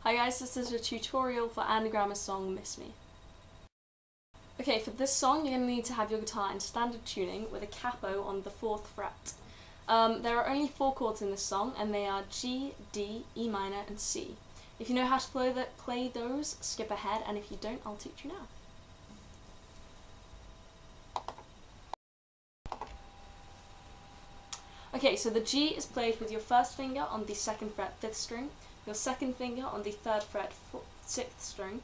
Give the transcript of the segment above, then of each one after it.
Hi guys, this is a tutorial for Anagramma's song Miss Me. Okay, for this song you're going to need to have your guitar in standard tuning with a capo on the 4th fret. There are only 4 chords in this song and they are G, D, E minor and C. If you know how to play those, skip ahead, and if you don't, I'll teach you now. Okay, so the G is played with your 1st finger on the 2nd fret 5th string, your 2nd finger on the 3rd fret 6th string,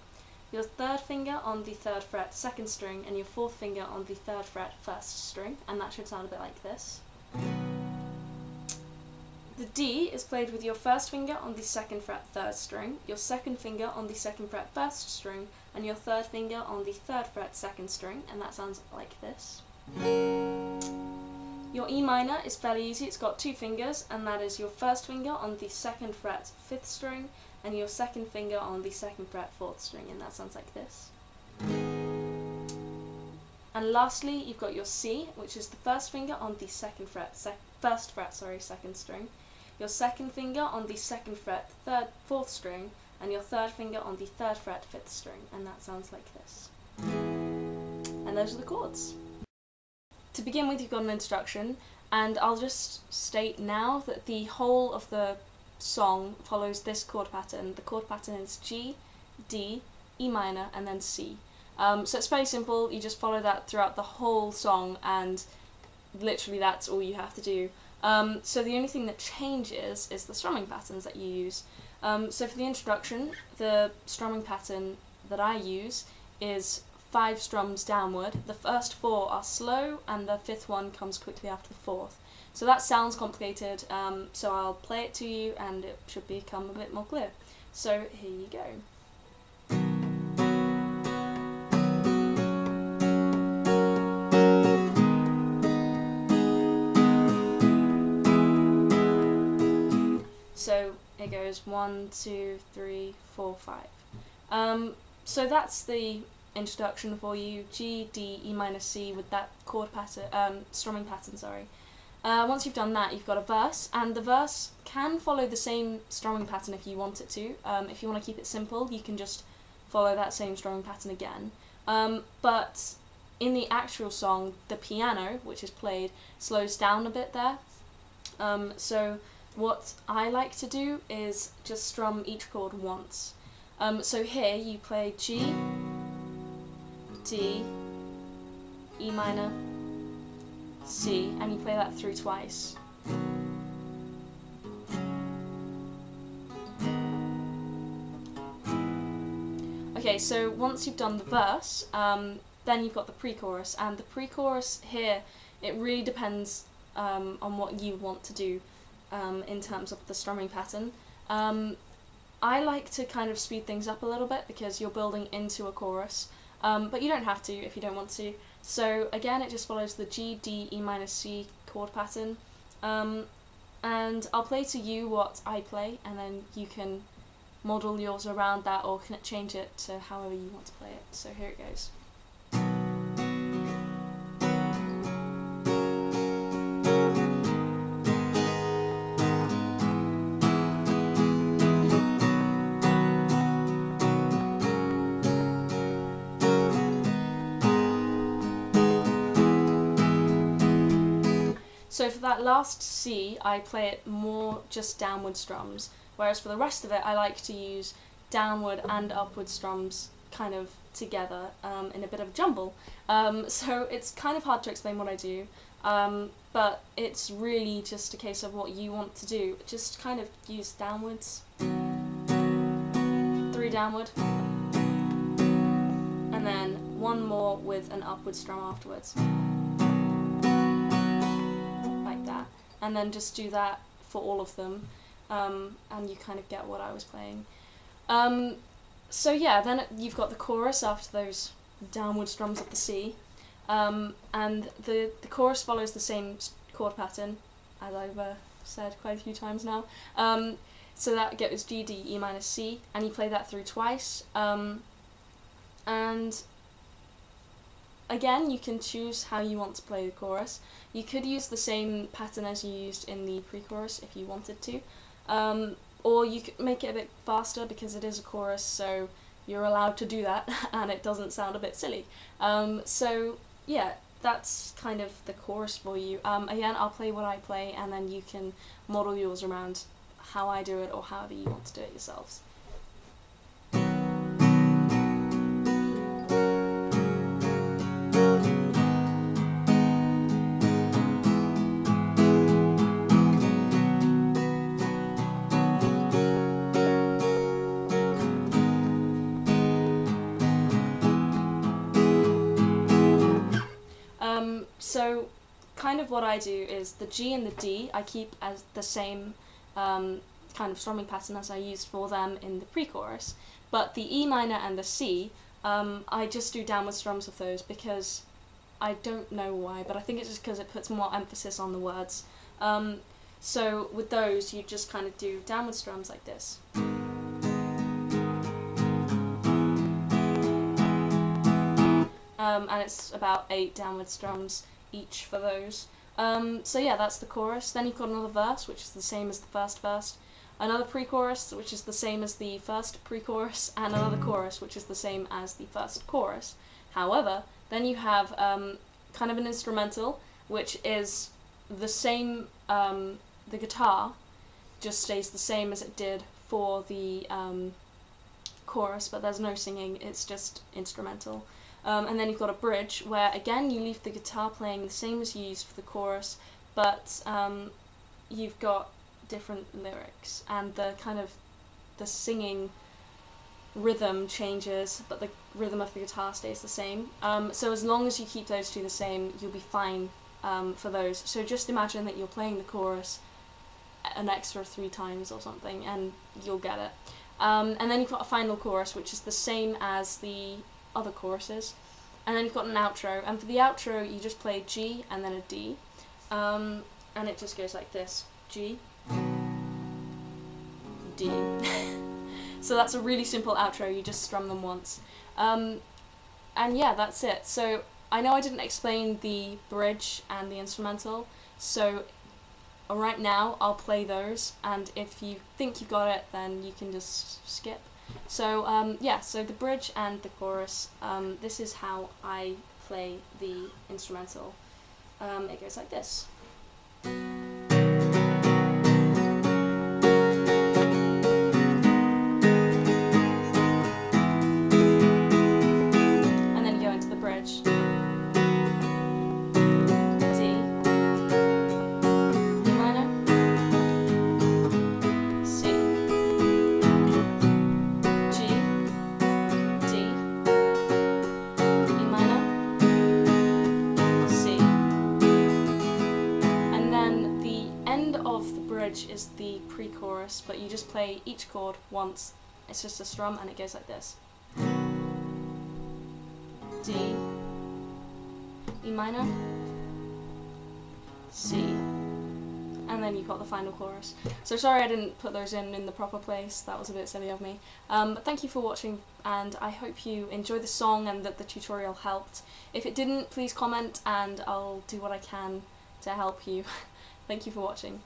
your 3rd finger on the 3rd fret 2nd string, and your 4th finger on the 3rd fret 1st string, and that should sound a bit like this. The D is played with your 1st finger on the 2nd fret 3rd string, your 2nd finger on the 2nd fret 1st string, and your 3rd finger on the 3rd fret 2nd string, and that sounds like this. Your E minor is fairly easy, it's got 2 fingers, and that is your 1st finger on the 2nd fret 5th string, and your 2nd finger on the 2nd fret 4th string, and that sounds like this. And lastly, you've got your C, which is the 1st finger on the 1st fret 2nd string, your 2nd finger on the 2nd fret 4th string, and your 3rd finger on the 3rd fret 5th string, and that sounds like this. And those are the chords. To begin with, you've got an introduction, and I'll just state now that the whole of the song follows this chord pattern. The chord pattern is G, D, E minor, and then C. So it's very simple, you just follow that throughout the whole song, and literally that's all you have to do. So the only thing that changes is the strumming patterns that you use. So for the introduction, the strumming pattern that I use is 5 strums downward. The first 4 are slow and the 5th one comes quickly after the 4th. So that sounds complicated, so I'll play it to you and it should become a bit more clear. So here you go. So it goes 1, 2, 3, 4, 5. So that's the introduction for you, G, D, E minor, C with that chord pattern, strumming pattern, sorry. Once you've done that, you've got a verse, and the verse can follow the same strumming pattern if you want it to. If you want to keep it simple, you can just follow that same strumming pattern again. But in the actual song, the piano, which is played, slows down a bit there. So what I like to do is just strum each chord once. So here you play G, D, E minor, C, and you play that through twice. Okay, so once you've done the verse, then you've got the pre-chorus, and the pre-chorus here, it really depends on what you want to do in terms of the strumming pattern. I like to kind of speed things up a little bit because you're building into a chorus. But you don't have to if you don't want to. So again, it just follows the G, D, E minor, C chord pattern. And I'll play to you what I play, and then you can model yours around that or can change it to however you want to play it. So here it goes. So for that last C, I play it more just downward strums, whereas for the rest of it, I like to use downward and upward strums kind of together in a bit of a jumble. So it's kind of hard to explain what I do, but it's really just a case of what you want to do. Just kind of use downwards, 3 downward, and then 1 more with an upward strum afterwards. And then just do that for all of them, and you kind of get what I was playing. So yeah, then you've got the chorus after those downward strums of the C, and the chorus follows the same chord pattern, as I've said quite a few times now. So that goes G, D, E minor, C, and you play that through twice, and again, you can choose how you want to play the chorus. You could use the same pattern as you used in the pre-chorus if you wanted to, Or you could make it a bit faster because it is a chorus, so you're allowed to do that and it doesn't sound a bit silly. So yeah, that's kind of the chorus for you. Again, I'll play what I play and then you can model yours around how I do it or however you want to do it yourselves. So kind of what I do is the G and the D I keep as the same kind of strumming pattern as I used for them in the pre-chorus, but the E minor and the C, I just do downward strums of those because I don't know why, but I think it's just because it puts more emphasis on the words. So with those you just kind of do downward strums like this. And it's about 8 downward strums each for those. So yeah, that's the chorus. Then you've got another verse, which is the same as the first verse, another pre-chorus, which is the same as the first pre-chorus, and another chorus, which is the same as the first chorus. However, then you have kind of an instrumental, which is the same, the guitar just stays the same as it did for the chorus, but there's no singing, it's just instrumental. And then you've got a bridge, where again you leave the guitar playing the same as you used for the chorus, but you've got different lyrics, and the kind of the singing rhythm changes, but the rhythm of the guitar stays the same. So as long as you keep those two the same, you'll be fine for those. So just imagine that you're playing the chorus an extra 3 times or something, and you'll get it. And then you've got a final chorus, which is the same as the other choruses, and then you've got an outro, and for the outro you just play G and then a D, and it just goes like this: G, D. So that's a really simple outro, you just strum them once. And yeah, that's it. So I know I didn't explain the bridge and the instrumental, so right now I'll play those, and if you think you got it then you can just skip. So yeah, so the bridge and the chorus, this is how I play the instrumental. It goes like this. And then you go into the bridge. Is the pre-chorus, but you just play each chord once. It's just a strum and it goes like this: D, E minor, C, and then you've got the final chorus. So sorry I didn't put those in the proper place, that was a bit silly of me. But thank you for watching, and I hope you enjoyed the song and that the tutorial helped. If it didn't, please comment and I'll do what I can to help you. Thank you for watching.